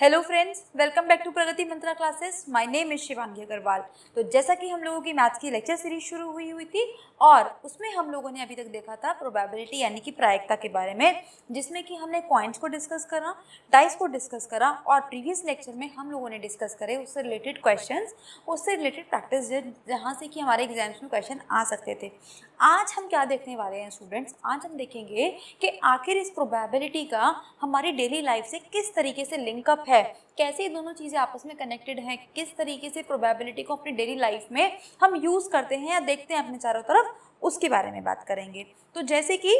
Hello friends, welcome back to Pragati Mantra classes. My name is Shivangi Agrawal. तो जैसा कि हम लोगों की मैथ्स की लेक्चर सीरीज शुरू हुई थी और उसमें हम लोगों ने अभी तक देखा था प्रोबेबिलिटी यानी कि प्रायिकता के बारे में, जिसमें कि हमने कॉइन्स को डिस्कस करा, डाइस को डिस्कस करा और प्रीवियस लेक्चर में हम लोगों ने डिस्कस करे उससे रिलेटेड क्वेश्चंस, उससे रिलेटेड प्रैक्टिस जहाँ से कि हमारे एग्जाम्स में क्वेश्चन आ सकते थे। आज हम क्या देखने वाले हैं स्टूडेंट्स? आज हम देखेंगे कि आखिर इस प्रोबेबिलिटी का हमारी डेली लाइफ से किस तरीके से लिंकअप है, कैसे ये दोनों चीज़ें आपस में कनेक्टेड हैं, किस तरीके से प्रोबेबिलिटी को अपनी डेली लाइफ में हम यूज़ करते हैं या देखते हैं अपने चारों तरफ, उसके बारे में बात करेंगे। तो जैसे कि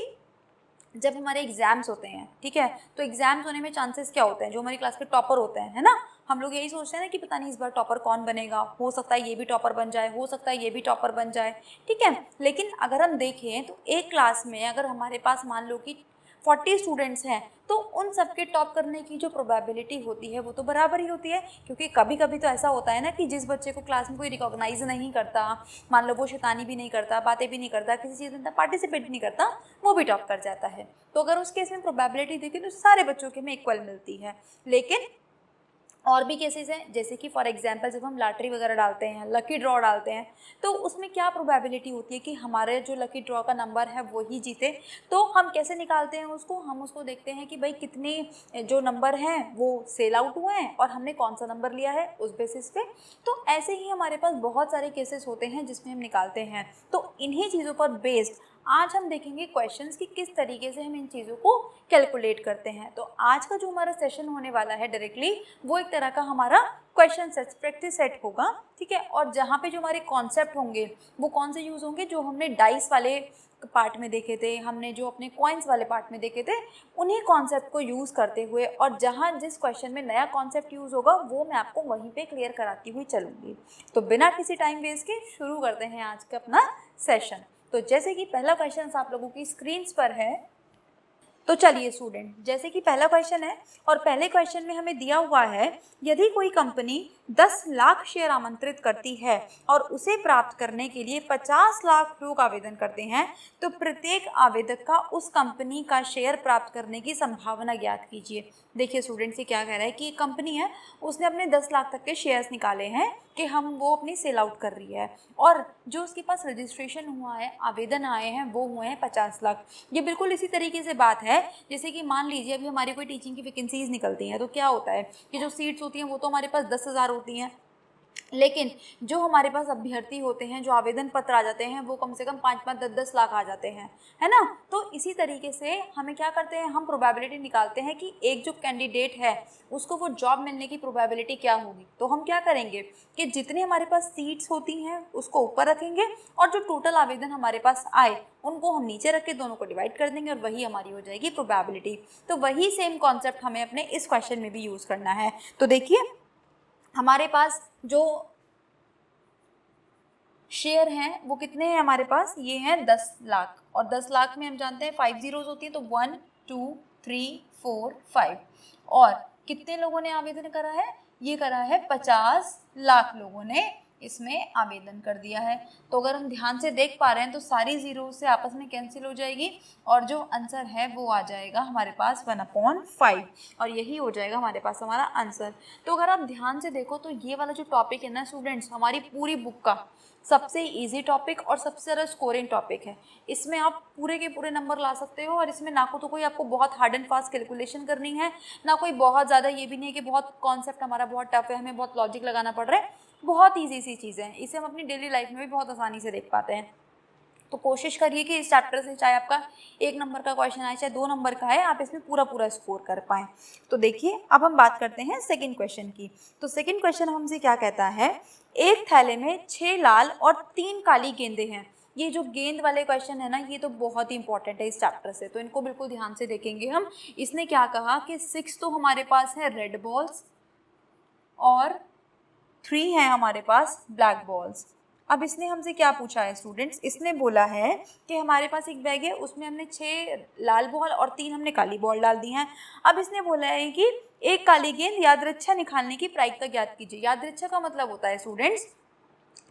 जब हमारे एग्जाम्स होते हैं, ठीक है, तो एग्जाम्स होने में चांसेस क्या होते हैं? जो हमारी क्लास के टॉपर होते हैं, है ना, हम लोग यही सोचते हैं ना कि पता नहीं इस बार टॉपर कौन बनेगा, हो सकता है ये भी टॉपर बन जाए, हो सकता है ये भी टॉपर बन जाए, ठीक है। लेकिन अगर हम देखें तो एक क्लास में अगर हमारे पास मान लो कि 40 स्टूडेंट्स हैं तो उन सबके टॉप करने की जो प्रोबेबिलिटी होती है वो तो बराबर ही होती है, क्योंकि कभी कभी तो ऐसा होता है ना कि जिस बच्चे को क्लास में कोई रिकॉग्नाइज नहीं करता, मान लो वो शैतानी भी नहीं करता, बातें भी नहीं करता, किसी चीज़ में पार्टिसिपेट भी नहीं करता, वो भी टॉप कर जाता है। तो अगर उस केस में प्रोबेबिलिटी देखें तो सारे बच्चों के में इक्वल मिलती है। लेकिन और भी केसेस हैं, जैसे कि फॉर एग्जांपल जब हम लॉटरी वगैरह डालते हैं, लकी ड्रॉ डालते हैं, तो उसमें क्या प्रोबेबिलिटी होती है कि हमारे जो लकी ड्रॉ का नंबर है वो ही जीते। तो हम कैसे निकालते हैं उसको? हम उसको देखते हैं कि भाई कितने जो नंबर हैं वो सेल आउट हुए हैं और हमने कौन सा नंबर लिया है उस बेसिस पे। तो ऐसे ही हमारे पास बहुत सारे केसेस होते हैं जिसमें हम निकालते हैं। तो इन्हीं चीज़ों पर बेस्ड आज हम देखेंगे क्वेश्चंस कि किस तरीके से हम इन चीज़ों को कैलकुलेट करते हैं। तो आज का जो हमारा सेशन होने वाला है डायरेक्टली वो एक तरह का हमारा क्वेश्चन सेट, प्रैक्टिस सेट होगा, ठीक है। और जहाँ पे जो हमारे कॉन्सेप्ट होंगे वो कौन से यूज़ होंगे? जो हमने डाइस वाले पार्ट में देखे थे, हमने जो अपने कॉइन्स वाले पार्ट में देखे थे, उन्हीं कॉन्सेप्ट को यूज़ करते हुए, और जहाँ जिस क्वेश्चन में नया कॉन्सेप्ट यूज़ होगा वो मैं आपको वहीं पे क्लियर कराती हुई चलूँगी। तो बिना किसी टाइम वेस्ट के शुरू करते हैं आज का अपना सेशन। तो जैसे कि पहला क्वेश्चन आप लोगों की स्क्रीन्स पर है, तो चलिए स्टूडेंट, जैसे कि पहला क्वेश्चन है और पहले क्वेश्चन में हमें दिया हुआ है, यदि कोई कंपनी 10 लाख शेयर आमंत्रित करती है और उसे प्राप्त करने के लिए 50 लाख लोग आवेदन करते हैं, तो प्रत्येक आवेदक का उस कंपनी का शेयर प्राप्त करने की संभावना ज्ञात कीजिए। देखिए स्टूडेंट, से क्या कह रहा है कि एक कंपनी है, उसने अपने 10 लाख तक के शेयर्स निकाले हैं कि वो अपनी सेल आउट कर रही है, और जो उसके पास रजिस्ट्रेशन हुआ है, आवेदन आए हैं, वो हुए हैं 50 लाख। ये बिल्कुल इसी तरीके से बात है जैसे कि मान लीजिए अभी हमारी कोई टीचिंग की वैकेंसीज निकलती हैं, तो क्या होता है कि जो सीट्स होती हैं वो तो हमारे पास 10,000 होती हैं, लेकिन जो हमारे पास अभ्यर्थी होते हैं, जो आवेदन पत्र आ जाते हैं, वो कम से कम 5-5, 10-10 लाख आ जाते हैं, है ना। तो इसी तरीके से हमें क्या करते हैं, हम प्रोबेबिलिटी निकालते हैं कि एक जो कैंडिडेट है उसको वो जॉब मिलने की प्रोबेबिलिटी क्या होगी। तो हम क्या करेंगे कि जितने हमारे पास सीट्स होती हैं उसको ऊपर रखेंगे और जो टोटल आवेदन हमारे पास आए उनको हम नीचे रख के दोनों को डिवाइड कर देंगे और वही हमारी हो जाएगी प्रोबेबिलिटी। तो वही सेम कॉन्सेप्ट हमें अपने इस क्वेश्चन में भी यूज़ करना है। तो देखिए हमारे पास जो शेयर हैं वो कितने हैं हमारे पास? ये हैं 10 लाख, और 10 लाख में हम जानते हैं 5 जीरोज होती है, तो 1 2 3 4 5, और कितने लोगों ने आवेदन करा है? ये करा है 50 लाख लोगों ने इसमें आवेदन कर दिया है। तो अगर हम ध्यान से देख पा रहे हैं तो सारी जीरो से आपस में कैंसिल हो जाएगी और जो आंसर है वो आ जाएगा हमारे पास 1/5, और यही हो जाएगा हमारे पास हमारा आंसर। तो अगर आप ध्यान से देखो तो ये वाला जो टॉपिक है ना स्टूडेंट्स, हमारी पूरी बुक का सबसे इजी टॉपिक और सबसे ज़्यादा स्कोरिंग टॉपिक है। इसमें आप पूरे के पूरे नंबर ला सकते हो, और इसमें ना तो कोई आपको बहुत हार्ड एंड फास्ट कैलकुलेशन करनी है, ना कोई बहुत ज़्यादा ये भी नहीं है कि बहुत कॉन्सेप्ट हमारा बहुत टफ है, हमें बहुत लॉजिक लगाना पड़ रहा है। बहुत ईजी सी चीज़ें हैं, इसे हम अपनी डेली लाइफ में भी बहुत आसानी से देख पाते हैं। तो कोशिश करिए कि इस चैप्टर से चाहे आपका 1 नंबर का क्वेश्चन आए चाहे 2 नंबर का है, आप इसमें पूरा पूरा स्कोर कर पाएँ। तो देखिए अब हम बात करते हैं सेकंड क्वेश्चन की। तो सेकंड क्वेश्चन हमसे क्या कहता है, एक थैले में 6 लाल और 3 काली गेंदें हैं। ये जो गेंद वाले क्वेश्चन है ना, ये तो बहुत ही इंपॉर्टेंट है इस चैप्टर से, तो इनको बिल्कुल ध्यान से देखेंगे हम। इसने क्या कहा कि 6 तो हमारे पास है रेड बॉल्स और 3 है हमारे पास ब्लैक बॉल्स। अब इसने हमसे क्या पूछा है स्टूडेंट्स? इसने बोला है कि हमारे पास एक बैग है, उसमें हमने 6 लाल बॉल और 3 हमने काली बॉल डाल दी हैं। अब इसने बोला है कि एक काली गेंद यादृच्छा निकालने की प्रायिकता ज्ञात कीजिए। यादृच्छा का मतलब होता है स्टूडेंट्स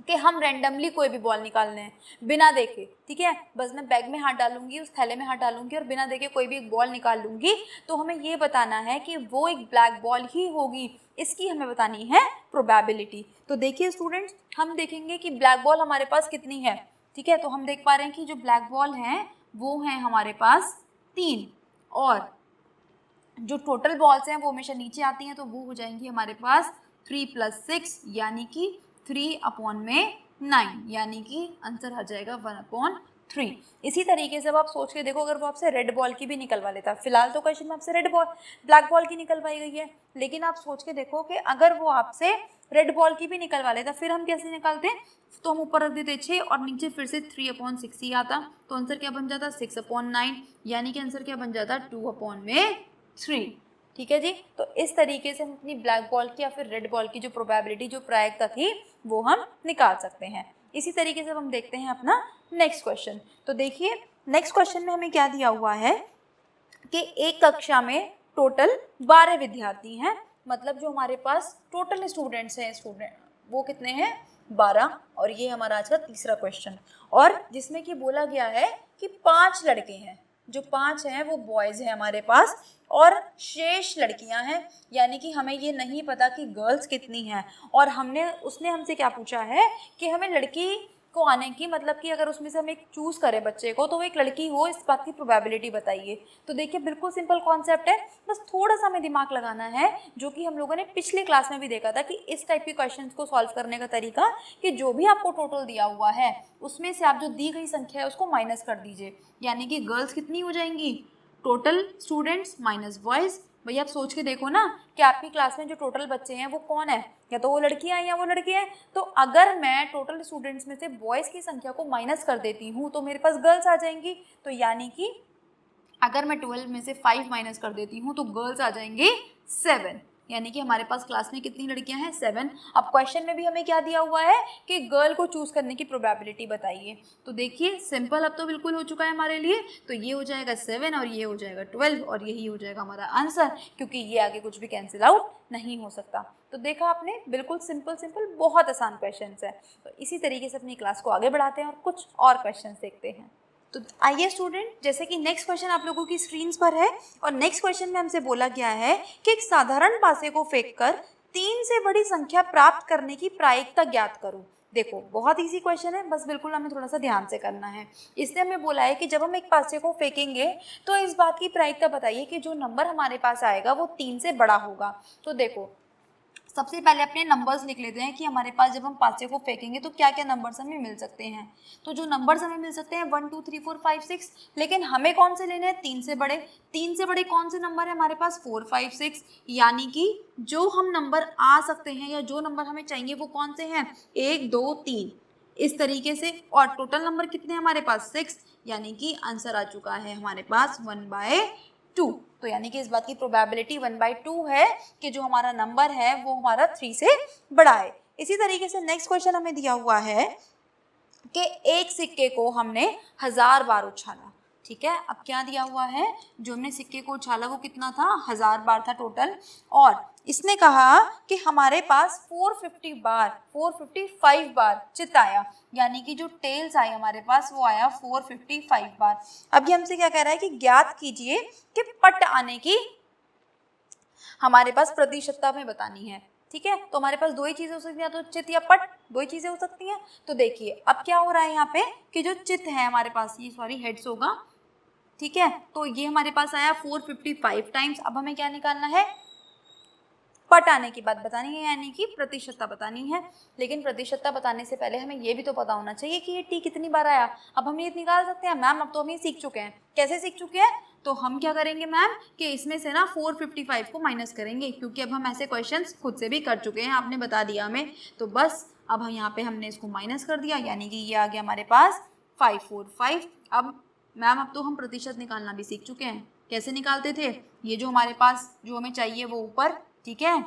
कि हम रैंडमली कोई भी बॉल निकालने हैं बिना देखे, ठीक है, बस मैं बैग में हाथ डालूंगी, उस थैले में हाथ डालूंगी और बिना देखे कोई भी एक बॉल निकाल लूंगी, तो हमें ये बताना है कि वो एक ब्लैक बॉल ही होगी, इसकी हमें बतानी है प्रोबेबिलिटी। तो देखिए स्टूडेंट्स, हम देखेंगे कि ब्लैक बॉल हमारे पास कितनी है, ठीक है, तो हम देख पा रहे हैं कि जो ब्लैक बॉल हैं वो हैं हमारे पास 3, और जो टोटल बॉल्स हैं वो हमेशा नीचे आती हैं, तो वो हो जाएंगी हमारे पास 3 + 6 यानी कि 3/9, यानी कि आंसर आ जाएगा 1/3। इसी तरीके से अब आप सोच के देखो, अगर वो आपसे रेड बॉल की भी निकलवा लेता, फिलहाल तो क्वेश्चन में आपसे ब्लैक बॉल की निकलवाई गई है, लेकिन आप सोच के देखो कि अगर वो आपसे रेड बॉल की भी निकलवा लेता, फिर हम कैसे निकालते, तो हम ऊपर रख देते 6 और नीचे फिर से 3/6 ही आता, तो आंसर क्या बन जाता 6/9, यानी कि आंसर क्या बन जाता 2/3। ठीक है जी, तो इस तरीके से हम अपनी ब्लैक बॉल की या फिर रेड बॉल की जो प्रोबेबिलिटी, जो प्रायिकता थी, वो हम निकाल सकते हैं। इसी तरीके से हम देखते हैं अपना नेक्स्ट क्वेश्चन। तो देखिए नेक्स्ट क्वेश्चन में हमें क्या दिया हुआ है कि एक कक्षा में टोटल 12 विद्यार्थी हैं, मतलब जो हमारे पास टोटल स्टूडेंट्स हैं, वो कितने हैं 12, और ये हमारा आज का तीसरा क्वेश्चन, और जिसमें कि बोला गया है कि 5 लड़के हैं, जो 5 हैं वो बॉयज़ हैं हमारे पास और शेष लड़कियां हैं, यानी कि हमें ये नहीं पता कि गर्ल्स कितनी हैं, और उसने हमसे क्या पूछा है कि हमें लड़की को आने की, मतलब कि अगर उसमें से हम एक चूज़ करें बच्चे को तो वो एक लड़की हो, इस बात की प्रोबेबिलिटी बताइए। तो देखिए बिल्कुल सिंपल कॉन्सेप्ट है, बस थोड़ा सा हमें दिमाग लगाना है, जो कि हम लोगों ने पिछली क्लास में भी देखा था कि इस टाइप के क्वेश्चंस को सॉल्व करने का तरीका कि जो भी आपको टोटल दिया हुआ है उसमें से आप जो दी गई संख्या है उसको माइनस कर दीजिए, यानी कि गर्ल्स कितनी हो जाएंगी, टोटल स्टूडेंट्स माइनस बॉयज़। भैया आप सोच के देखो ना कि आपकी क्लास में जो टोटल बच्चे हैं वो कौन है, या तो वो लड़कियां हैं या वो लड़के हैं, तो अगर मैं टोटल स्टूडेंट्स में से बॉयज़ की संख्या को माइनस कर देती हूँ तो मेरे पास गर्ल्स आ जाएंगी, तो यानी कि अगर मैं 12 में से 5 माइनस कर देती हूँ तो गर्ल्स आ जाएंगे 7, यानी कि हमारे पास क्लास में कितनी लड़कियां हैं 7। अब क्वेश्चन में भी हमें क्या दिया हुआ है कि गर्ल को चूज करने की प्रोबेबिलिटी बताइए, तो देखिए सिंपल अब तो बिल्कुल हो चुका है हमारे लिए, तो ये हो जाएगा 7 और ये हो जाएगा 12 और यही हो जाएगा हमारा आंसर, क्योंकि ये आगे कुछ भी कैंसिल आउट नहीं हो सकता। तो देखा आपने, बिल्कुल सिंपल बहुत आसान क्वेश्चन है। तो इसी तरीके से अपनी क्लास को आगे बढ़ाते हैं और कुछ और क्वेश्चन देखते हैं। तो आइए स्टूडेंट, जैसे कि नेक्स्ट क्वेश्चन आप लोगों की स्क्रीन पर है, और नेक्स्ट क्वेश्चन में हमसे बोला गया है कि एक साधारण पासे को फेंककर 3 से बड़ी संख्या प्राप्त करने की प्रायिकता ज्ञात करो। देखो बहुत इजी क्वेश्चन है, बस बिल्कुल हमें थोड़ा सा ध्यान से करना है। इसलिए हमें बोला है कि जब हम एक पासे को फेंकेंगे तो इस बात की प्रायिकता बताइए कि जो नंबर हमारे पास आएगा वो 3 से बड़ा होगा। तो देखो सबसे पहले अपने नंबर्स लिख लेते हैं कि हमारे पास जब हम पासे को फेंकेंगे तो क्या क्या नंबर्स हमें मिल सकते हैं। तो जो नंबर्स हमें मिल सकते हैं 1 2 3 4 5 6, लेकिन हमें कौन से लेने हैं 3 से बड़े। 3 से बड़े कौन से नंबर है हमारे पास 4 5 6, यानी कि जो हम नंबर आ सकते हैं या जो नंबर हमें चाहिए वो कौन से हैं 1 2 3, इस तरीके से। और टोटल नंबर कितने हैं हमारे पास 6, यानी कि आंसर आ चुका है हमारे पास 1/2। तो यानी कि इस बात की प्रोबेबिलिटी 1/2 है कि जो हमारा नंबर है वो हमारा 3 से बड़ा है। इसी तरीके से नेक्स्ट क्वेश्चन हमें दिया हुआ है कि एक सिक्के को हमने 1000 बार उछाला, ठीक है। अब क्या दिया हुआ है, जो हमने सिक्के को उछाला वो कितना था 1000 बार था टोटल, और इसने कहा कि हमारे पास 455 बार चित आया, यानी कि जो टेल्स आए हमारे पास वो आया 455 बार। अब ये हमसे क्या कह रहा है कि ज्ञात कीजिए कि पट आने की हमारे पास प्रतिशतता में बतानी है, ठीक है। तो हमारे पास दो ही चीजें हो सकती हैं, तो चित या पट, दो ही चीजें हो सकती हैं। तो देखिए अब क्या हो रहा है यहाँ पे कि जो चित है हमारे पास, ये सॉरी हेड्स होगा, ठीक है, तो ये हमारे पास आया 455 टाइम्स। अब हमें क्या निकालना है, पट आने की बात बतानी है, यानी कि प्रतिशतता बतानी है। लेकिन प्रतिशतता बताने से पहले हमें ये भी तो पता होना चाहिए कि ये टी कितनी बार आया। अब हम ये निकाल सकते हैं मैम, अब तो हम ये सीख चुके हैं। कैसे सीख चुके हैं, तो हम क्या करेंगे मैम कि इसमें से ना 455 को माइनस करेंगे, क्योंकि अब हम ऐसे क्वेश्चंस खुद से भी कर चुके हैं, आपने बता दिया हमें। तो बस अब हम यहाँ पे हमने इसको माइनस कर दिया, यानी कि ये आ गया हमारे पास 545। अब मैम अब तो हम प्रतिशत निकालना भी सीख चुके हैं। कैसे निकालते थे, ये जो हमारे पास जो हमें चाहिए वो ऊपर, ठीक है।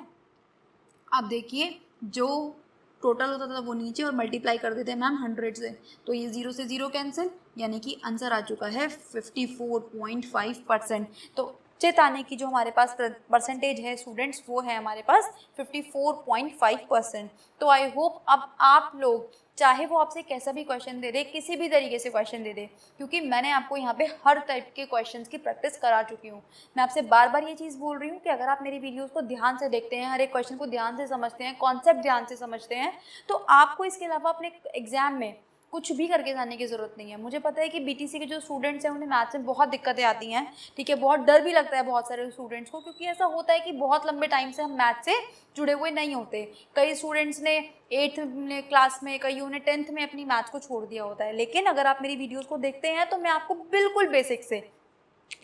अब देखिए जो टोटल होता था वो नीचे और मल्टीप्लाई कर देते हैं मैम 100 से, तो ये 0 से 0 कैंसिल, यानी कि आंसर आ चुका है 54.5%। तो चित आने की जो हमारे पास परसेंटेज है स्टूडेंट्स वो है हमारे पास 54.5%। तो आई होप अब आप लोग चाहे वो आपसे कैसा भी क्वेश्चन दे दे, किसी भी तरीके से क्वेश्चन दे दे, क्योंकि मैंने आपको यहाँ पे हर टाइप के क्वेश्चंस की प्रैक्टिस करा चुकी हूँ। मैं आपसे बार बार ये चीज़ बोल रही हूँ कि अगर आप मेरी वीडियोस को ध्यान से देखते हैं, हर एक क्वेश्चन को ध्यान से समझते हैं, कॉन्सेप्ट ध्यान से समझते हैं, तो आपको इसके अलावा अपने एग्जाम में कुछ भी करके जाने की ज़रूरत नहीं है। मुझे पता है कि बीटीसी के जो स्टूडेंट्स हैं उन्हें मैथ्स में बहुत दिक्कतें आती हैं, ठीक है, बहुत डर भी लगता है बहुत सारे स्टूडेंट्स को, क्योंकि ऐसा होता है कि बहुत लंबे टाइम से हम मैथ्स से जुड़े हुए नहीं होते। कई स्टूडेंट्स ने 8th में क्लास में, कईयों ने 10th में अपनी मैथ्स को छोड़ दिया होता है। लेकिन अगर आप मेरी वीडियोज़ को देखते हैं तो मैं आपको बिल्कुल बेसिक से,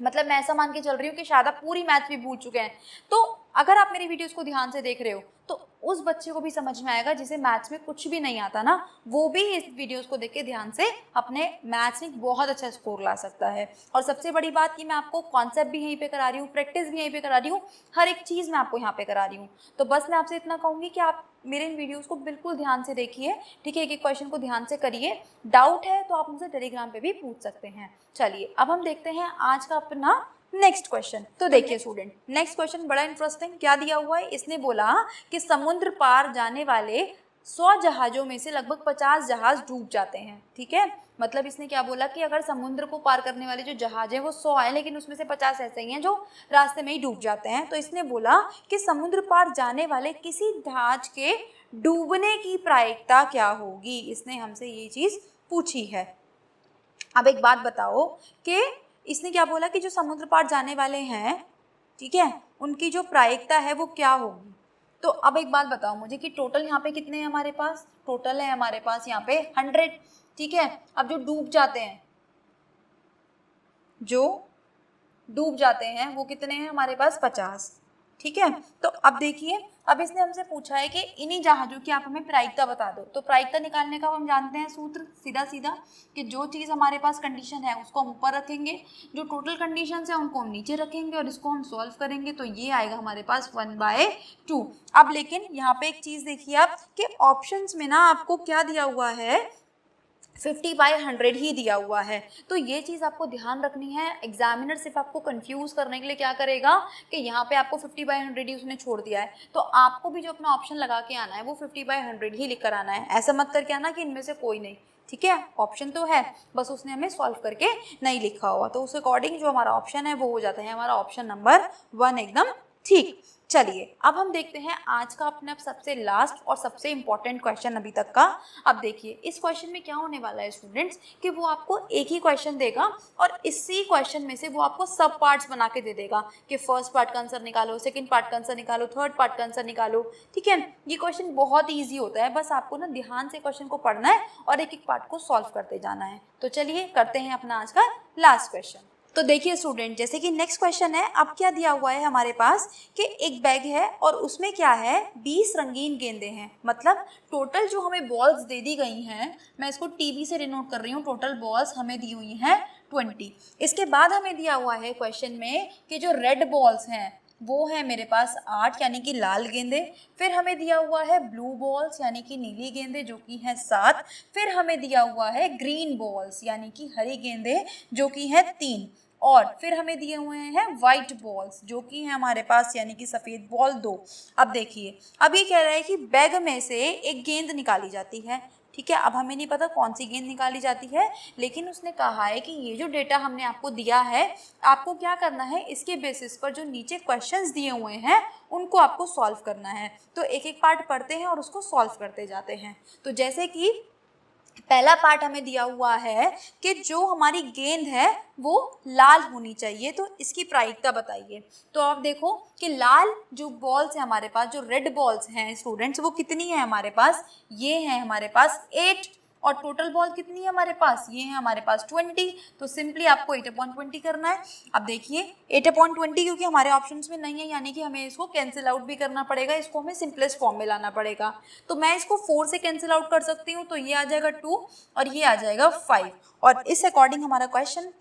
मतलब मैं ऐसा मान के चल रही हूँ कि शायद आप पूरी मैथ्स भी भूल चुके हैं, तो अगर आप मेरी वीडियोस को ध्यान से देख रहे हो तो उस बच्चे को भी समझ में आएगा जिसे मैथ्स में कुछ भी नहीं आता ना, वो भी इस वीडियोस को देख के ध्यान से अपने मैथ्स में बहुत अच्छा स्कोर ला सकता है। और सबसे बड़ी बात कि मैं आपको कॉन्सेप्ट भी यहीं पे करा रही हूँ, प्रैक्टिस भी यहीं पे करा रही हूँ, हर एक चीज़ मैं आपको यहाँ पे करा रही हूँ। तो बस मैं आपसे इतना कहूँगी कि आप मेरे इन वीडियोस को बिल्कुल ध्यान से देखिए, ठीक है, एक एक क्वेश्चन को ध्यान से करिए। डाउट है तो आप मुझसे टेलीग्राम पे भी पूछ सकते हैं। चलिए अब हम देखते हैं आज का अपना नेक्स्ट क्वेश्चन। तो देखिए स्टूडेंट, नेक्स्ट क्वेश्चन बड़ा इंटरेस्टिंग, क्या दिया हुआ है, इसने बोला कि समुद्र पार जाने वाले 100 जहाज़ों में से लगभग 50 जहाज़ डूब जाते हैं, ठीक है। मतलब इसने क्या बोला कि अगर समुद्र को पार करने वाले जो जहाज हैं वो 100 हैं, लेकिन उसमें से 50 ऐसे ही हैं जो रास्ते में ही डूब जाते हैं। तो इसने बोला कि समुद्र पार जाने वाले किसी जहाज के डूबने की प्रायिकता क्या होगी, इसने हमसे ये चीज़ पूछी है। अब एक बात बताओ कि इसने क्या बोला कि जो समुद्र पार जाने वाले हैं, ठीक है, उनकी जो प्रायिकता है वो क्या होगी। तो अब एक बात बताओ मुझे कि टोटल यहाँ पे कितने हैं हमारे पास, टोटल है हमारे पास यहाँ पे 100, ठीक है। अब जो डूब जाते हैं, जो डूब जाते हैं वो कितने हैं हमारे पास, 50, ठीक है। तो अब देखिए, अब इसने हमसे पूछा है कि इन्हीं जहाज़ों की आप हमें प्रायिकता बता दो। तो प्रायिकता निकालने का हम जानते हैं सूत्र, सीधा सीधा, कि जो चीज़ हमारे पास कंडीशन है उसको हम ऊपर रखेंगे, जो टोटल कंडीशन है उनको हम नीचे रखेंगे और इसको हम सॉल्व करेंगे, तो ये आएगा हमारे पास 1/2। अब लेकिन यहाँ पे एक चीज़ देखिए आप कि ऑप्शंस में ना आपको क्या दिया हुआ है, 50/100 ही दिया हुआ है। तो ये चीज़ आपको ध्यान रखनी है। एग्जामिनर सिर्फ आपको कंफ्यूज करने के लिए क्या करेगा कि यहाँ पे आपको 50/100 ही उसने छोड़ दिया है, तो आपको भी जो अपना ऑप्शन लगा के आना है वो 50/100 ही लिख कर आना है। ऐसा मत करके आना कि इनमें से कोई नहीं, ठीक है। ऑप्शन तो है, बस उसने हमें सॉल्व करके नहीं लिखा हुआ, तो उस अकॉर्डिंग जो हमारा ऑप्शन है वो हो जाता है हमारा ऑप्शन नंबर 1 एकदम ठीक। चलिए अब हम देखते हैं आज का अपना सबसे लास्ट और सबसे इम्पॉर्टेंट क्वेश्चन अभी तक का। अब देखिए इस क्वेश्चन में क्या होने वाला है स्टूडेंट्स कि वो आपको एक ही क्वेश्चन देगा और इसी क्वेश्चन में से वो आपको सब पार्ट्स बना के दे देगा कि फर्स्ट पार्ट का आंसर निकालो, सेकंड पार्ट का आंसर निकालो, थर्ड पार्ट का आंसर निकालो, ठीक है। ये क्वेश्चन बहुत ईजी होता है, बस आपको ना ध्यान से क्वेश्चन को पढ़ना है और एक एक पार्ट को सॉल्व करते जाना है। तो चलिए करते हैं अपना आज का लास्ट क्वेश्चन। तो देखिए स्टूडेंट, जैसे कि नेक्स्ट क्वेश्चन है, अब क्या दिया हुआ है हमारे पास कि एक बैग है और उसमें क्या है, 20 रंगीन गेंदे हैं। मतलब टोटल जो हमें बॉल्स दे दी गई हैं, मैं इसको टीवी से डिनोट कर रही हूँ, टोटल बॉल्स हमें दी हुई हैं 20। इसके बाद हमें दिया हुआ है क्वेश्चन में कि जो रेड बॉल्स हैं वो है मेरे पास 8 यानी कि लाल गेंदे। फिर हमें दिया हुआ है ब्लू बॉल्स यानी कि नीली गेंदे जो कि हैं 7। फिर हमें दिया हुआ है ग्रीन बॉल्स यानी कि हरी गेंदे जो कि हैं 3। और फिर हमें दिए हुए हैं वाइट बॉल्स जो कि हैं हमारे पास यानी कि सफ़ेद बॉल 2। अब देखिए, अब ये कह रहा है कि बैग में से एक गेंद निकाली जाती है, ठीक है। अब हमें नहीं पता कौन सी गेंद निकाली जाती है, लेकिन उसने कहा है कि ये जो डेटा हमने आपको दिया है, आपको क्या करना है, इसके बेसिस पर जो नीचे क्वेश्चंस दिए हुए हैं उनको आपको सॉल्व करना है। तो एक एक पार्ट पढ़ते हैं और उसको सॉल्व करते जाते हैं। तो जैसे कि पहला पार्ट हमें दिया हुआ है कि जो हमारी गेंद है वो लाल होनी चाहिए, तो इसकी प्रायिकता बताइए। तो आप देखो कि लाल जो बॉल्स हैं हमारे पास, जो रेड बॉल्स हैं स्टूडेंट्स, वो कितनी है हमारे पास, ये है हमारे पास 8। और टोटल बॉल कितनी है हमारे पास, ये है हमारे पास 20। तो सिंपली आपको 8/20 करना है। अब देखिए 8/20 क्योंकि हमारे ऑप्शंस में नहीं है, यानी कि हमें इसको कैंसिल आउट भी करना पड़ेगा, इसको हमें सिंपलेस्ट फॉर्म में लाना पड़ेगा। तो मैं इसको 4 से कैंसिल आउट कर सकती हूँ, तो ये आ जाएगा 2 और ये आ जाएगा 5। और इस अकॉर्डिंग हमारा क्वेश्चन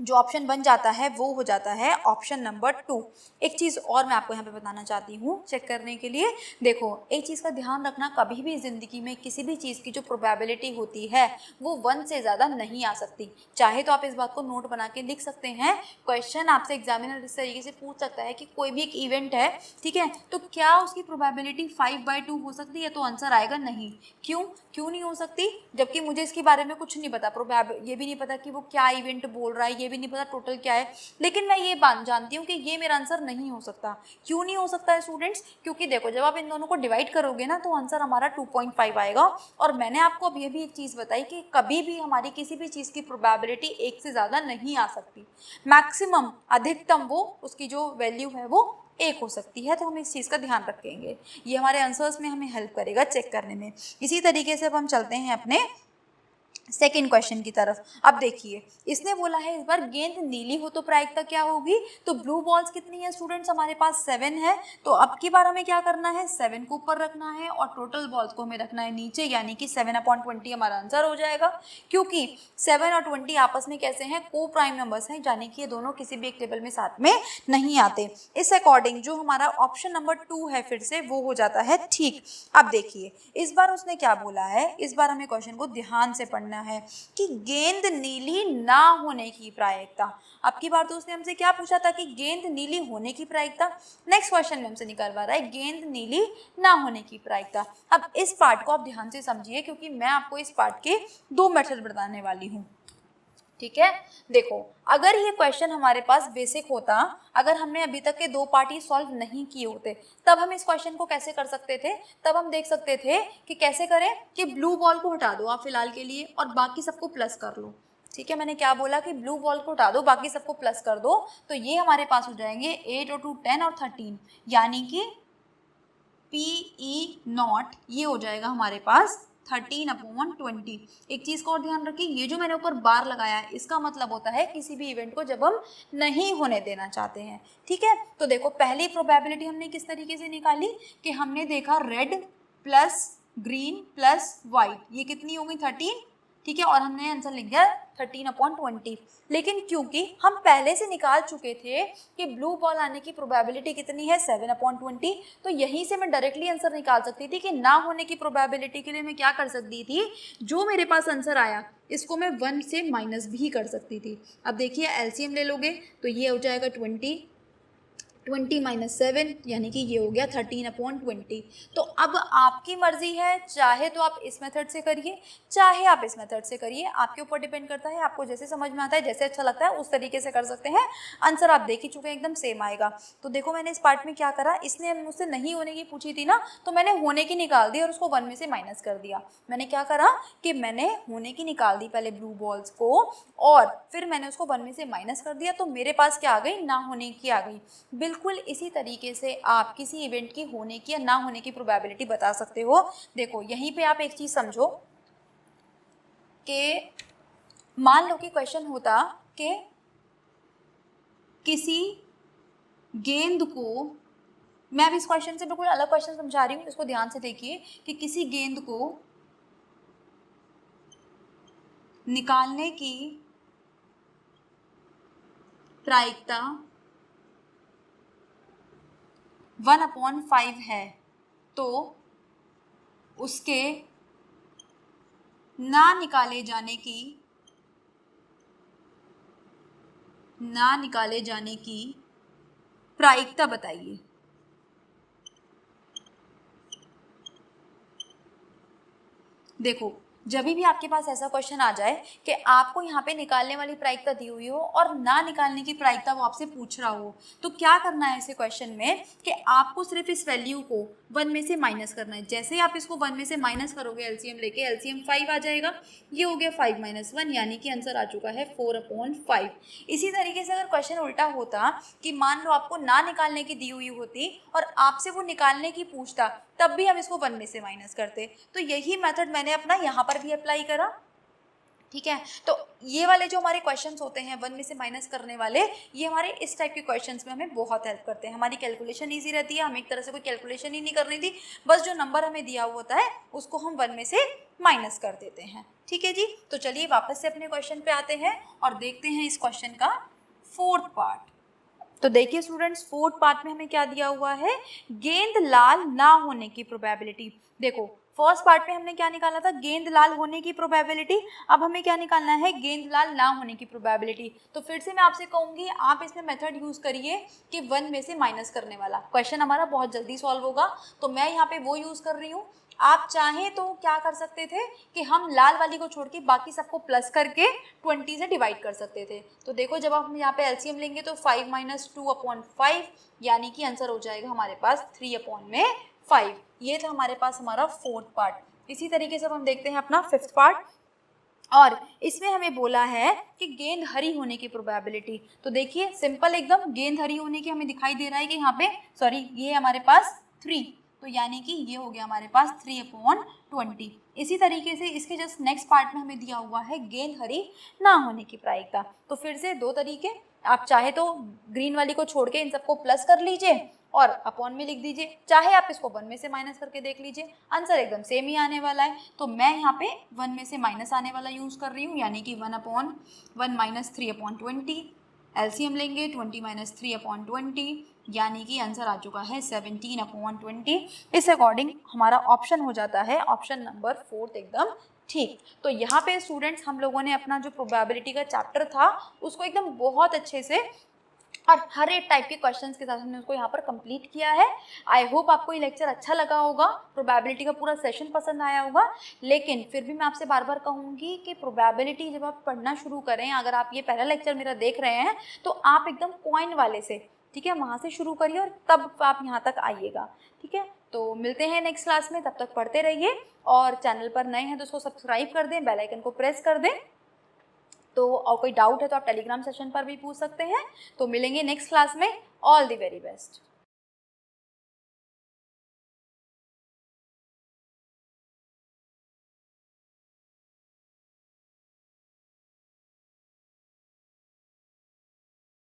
जो ऑप्शन बन जाता है वो हो जाता है ऑप्शन नंबर 2। एक चीज़ और मैं आपको यहाँ पे बताना चाहती हूँ चेक करने के लिए। देखो एक चीज़ का ध्यान रखना, कभी भी ज़िंदगी में किसी भी चीज़ की जो प्रोबेबिलिटी होती है वो 1 से ज़्यादा नहीं आ सकती। चाहे तो आप इस बात को नोट बना के लिख सकते हैं। क्वेश्चन आपसे एग्जामिनर इस तरीके से पूछ सकता है कि कोई भी एक इवेंट है, ठीक है, तो क्या उसकी प्रोबेबिलिटी 5/2 हो सकती है? तो आंसर आएगा नहीं। क्यों नहीं हो सकती? जबकि मुझे इसके बारे में कुछ नहीं पता, ये भी नहीं पता कि वो क्या इवेंट बोल रहा है, ये भी नहीं पता टोटल क्या है, लेकिन मैं ये जानती हूँ कि ये मेरा आंसर नहीं हो सकता। क्यों नहीं हो सकता है स्टूडेंट्स? क्योंकि देखो जब आप इन दोनों को डिवाइड करोगे ना तो आंसर हमारा 2.5 आएगा। और मैंने आपको अब ये भी एक चीज़ बताई कि कभी भी हमारी किसी भी चीज़ की प्रोबेबिलिटी 1 से ज़्यादा नहीं आ सकती। मैक्सिमम, अधिकतम वो उसकी जो वैल्यू है वो 1 हो सकती है। तो हम इस चीज़ का ध्यान रखेंगे, ये हमारे आंसर्स में हमें हेल्प करेगा चेक करने में। इसी तरीके से अब हम चलते हैं अपने सेकेंड क्वेश्चन की तरफ। अब देखिए इसने बोला है इस बार गेंद नीली हो तो प्रायिकता क्या होगी? तो ब्लू बॉल्स कितनी है स्टूडेंट्स? हमारे पास 7 है। तो अब की बार हमें क्या करना है? 7 को ऊपर रखना है और टोटल बॉल्स को हमें रखना है नीचे, यानी कि 7/20 हमारा आंसर हो जाएगा। क्योंकि 7 और 20 आपस में कैसे हैं? को प्राइम नंबर्स हैं, यानी कि ये दोनों किसी भी एक टेबल में साथ में नहीं आते। इस अकॉर्डिंग जो हमारा ऑप्शन नंबर 2 है फिर से वो हो जाता है ठीक। अब देखिए इस बार उसने क्या बोला है, इस बार हमें क्वेश्चन को ध्यान से पढ़ना है कि गेंद नीली ना होने की प्रायिकता। अब की बार तो उसने हमसे क्या पूछा था कि गेंद नीली होने की प्रायिकता। नेक्स्ट क्वेश्चन में हमसे निकलवा रहा है गेंद नीली ना होने की प्रायिकता। अब इस पार्ट को आप ध्यान से समझिए क्योंकि मैं आपको इस पार्ट के 2 मेथड बताने वाली हूँ, ठीक है। देखो अगर ये क्वेश्चन हमारे पास बेसिक होता, अगर हमने अभी तक के 2 पार्ट ही सॉल्व नहीं किए होते, तब हम इस क्वेश्चन को कैसे कर सकते थे? तब हम देख सकते थे कि कैसे करें कि ब्लू बॉल को हटा दो आप फिलहाल के लिए और बाकी सबको प्लस कर लो। ठीक है, मैंने क्या बोला कि ब्लू बॉल को हटा दो बाकी सबको प्लस कर दो, तो ये हमारे पास हो जाएंगे 8 और 2 10 और 13, यानी कि PE0 ये हो जाएगा हमारे पास 13/20। एक चीज़ को और ध्यान रखिए, ये जो मैंने ऊपर बार लगाया है इसका मतलब होता है किसी भी इवेंट को जब हम नहीं होने देना चाहते हैं। ठीक है, तो देखो पहली प्रोबेबिलिटी हमने किस तरीके से निकाली कि हमने देखा red plus green plus white, ये कितनी हो गई? 13। ठीक है, और हमने आंसर लिख दिया 13/20। लेकिन क्योंकि हम पहले से निकाल चुके थे कि ब्लू बॉल आने की प्रोबेबिलिटी कितनी है 7/20, तो यहीं से मैं डायरेक्टली आंसर निकाल सकती थी कि ना होने की प्रोबेबिलिटी के लिए मैं क्या कर सकती थी, जो मेरे पास आंसर आया इसको मैं 1 से माइनस भी कर सकती थी। अब देखिए एलसीएम ले लोगे तो ये हो जाएगा 20 - 7 यानी कि ये हो गया 13/20। तो अब आपकी मर्जी है, चाहे तो आप इस मेथड से करिए चाहे आप इस मेथड से करिए, आपके ऊपर डिपेंड करता है, आपको जैसे समझ में आता है जैसे अच्छा लगता है उस तरीके से कर सकते हैं। आंसर आप देख ही चुके हैं, एकदम सेम आएगा। तो देखो मैंने इस पार्ट में क्या करा, इसने मुझसे नहीं होने की पूछी थी ना, तो मैंने होने की निकाल दी और उसको 1 में से माइनस कर दिया। मैंने क्या करा कि मैंने होने की निकाल दी पहले ब्लू बॉल्स को और फिर मैंने उसको 1 में से माइनस कर दिया, तो मेरे पास क्या आ गई? ना होने की आ गई। बिल्कुल इसी तरीके से आप किसी इवेंट की होने की या ना होने की प्रोबेबिलिटी बता सकते हो। देखो यहीं पे आप एक चीज़ समझो कि मान लो कि क्वेश्चन होता कि किसी गेंद को, मैं अब इस क्वेश्चन से बिल्कुल अलग क्वेश्चन समझा रही हूँ, इसको ध्यान से देखिए कि किसी गेंद को निकालने की प्रायिकता 1/5 है, तो उसके ना निकाले जाने की प्रायिकता बताइए। देखो जब भी आपके पास ऐसा क्वेश्चन आ जाए कि आपको यहाँ पे निकालने वाली प्रायिकता दी हुई हो और ना निकालने की प्रायिकता वो आपसे पूछ रहा हो, तो क्या करना है ऐसे क्वेश्चन में कि आपको सिर्फ इस वैल्यू को 1 में से माइनस करना है। जैसे ही आप इसको 1 में से माइनस करोगे एलसीएम लेके, एलसीएम 5 आ जाएगा, ये हो गया 5 - 1 यानी कि आंसर आ चुका है 4/5। इसी तरीके से अगर क्वेश्चन उल्टा होता कि मान लो आपको ना निकालने की दी हुई होती और आपसे वो निकालने की पूछता, तब भी हम इसको 1 में से माइनस करते। तो यही मेथड मैंने अपना यहाँ पर भी अप्लाई करा। ठीक है। तो ये वाले जो हमारे क्वेश्चंस होते हैं 1 में से माइनस करने वाले, ये हमारे इस टाइप के क्वेश्चंस में हमें बहुत हेल्प करते हैं। हमारी कैलकुलेशन ईजी रहती है, हमें एक तरह से कोई कैलकुलेशन ही नहीं करनी थी, बस जो नंबर हमें दिया हुआ होता है उसको हम 1 में से माइनस कर देते हैं। ठीक है जी। तो चलिए वापस से अपने क्वेश्चन पे आते हैं और देखते हैं इस क्वेश्चन का 4th पार्ट। तो देखिए स्टूडेंट्स, 4th पार्ट में हमें क्या दिया हुआ है, गेंद लाल ना होने की प्रोबेबिलिटी। देखो फर्स्ट पार्ट में हमने क्या निकाला था, गेंद लाल होने की प्रोबेबिलिटी। अब हमें क्या निकालना है, गेंद लाल ना होने की प्रोबेबिलिटी। तो फिर से मैं आपसे कहूँगी आप इसमें मेथड यूज़ करिए कि 1 में से माइनस करने वाला। क्वेश्चन हमारा बहुत जल्दी सॉल्व होगा, तो मैं यहाँ पे वो यूज़ कर रही हूँ। आप चाहें तो क्या कर सकते थे कि हम लाल वाली को छोड़ के बाकी सबको प्लस करके 20 से डिवाइड कर सकते थे। तो देखो जब हम यहाँ पे एलसीएम लेंगे तो 5 - 2/5 यानी कि आंसर हो जाएगा हमारे पास 3/5। ये था हमारे पास हमारा 4th पार्ट। इसी तरीके से हम देखते हैं अपना 5th पार्ट, और इसमें हमें बोला है कि गेंद हरी होने की प्रोबेबिलिटी। तो देखिए सिंपल एकदम, गेंद हरी होने की हमें दिखाई दे रहा है कि यहाँ पे सॉरी ये हमारे पास 3, तो यानी कि ये हो गया हमारे पास 3/20। इसी तरीके से इसके जस्ट नेक्स्ट पार्ट में हमें दिया हुआ है गेंद हरी ना होने की प्रायिकता। तो फिर से 2 तरीके, आप चाहे तो ग्रीन वाली को छोड़ के इन सबको प्लस कर लीजिए और अपॉन में लिख दीजिए, चाहे आप इसको 1 में से माइनस करके देख लीजिए, आंसर एकदम सेम ही आने वाला है। तो मैं यहाँ पे 1 में से माइनस आने वाला यूज़ कर रही हूँ, यानी कि 1/1 - 3/20। एलसीएम लेंगे 20 - 3/20, यानी कि आंसर आ चुका है 17/20। इस अकॉर्डिंग हमारा ऑप्शन हो जाता है ऑप्शन नंबर 4 एकदम ठीक। तो यहाँ पे स्टूडेंट्स हम लोगों ने अपना जो प्रोबेबिलिटी का चैप्टर था उसको एकदम बहुत अच्छे से और हर एक टाइप के क्वेश्चंस के साथ हमने उसको यहाँ पर कंप्लीट किया है। आई होप आपको ये लेक्चर अच्छा लगा होगा, प्रोबेबिलिटी का पूरा सेशन पसंद आया होगा। लेकिन फिर भी मैं आपसे बार बार कहूँगी कि प्रोबेबिलिटी जब आप पढ़ना शुरू करें, अगर आप ये पहला लेक्चर मेरा देख रहे हैं तो आप एकदम पॉइंट वाले से, ठीक है, वहाँ से शुरू करिए और तब आप यहाँ तक आइएगा। ठीक है, तो मिलते हैं नेक्स्ट क्लास में, तब तक पढ़ते रहिए और चैनल पर नए हैं तो उसको सब्सक्राइब कर दें, बेल आइकन को प्रेस कर दें। तो और कोई डाउट है तो आप टेलीग्राम सेशन पर भी पूछ सकते हैं। तो मिलेंगे नेक्स्ट क्लास में। All the very best.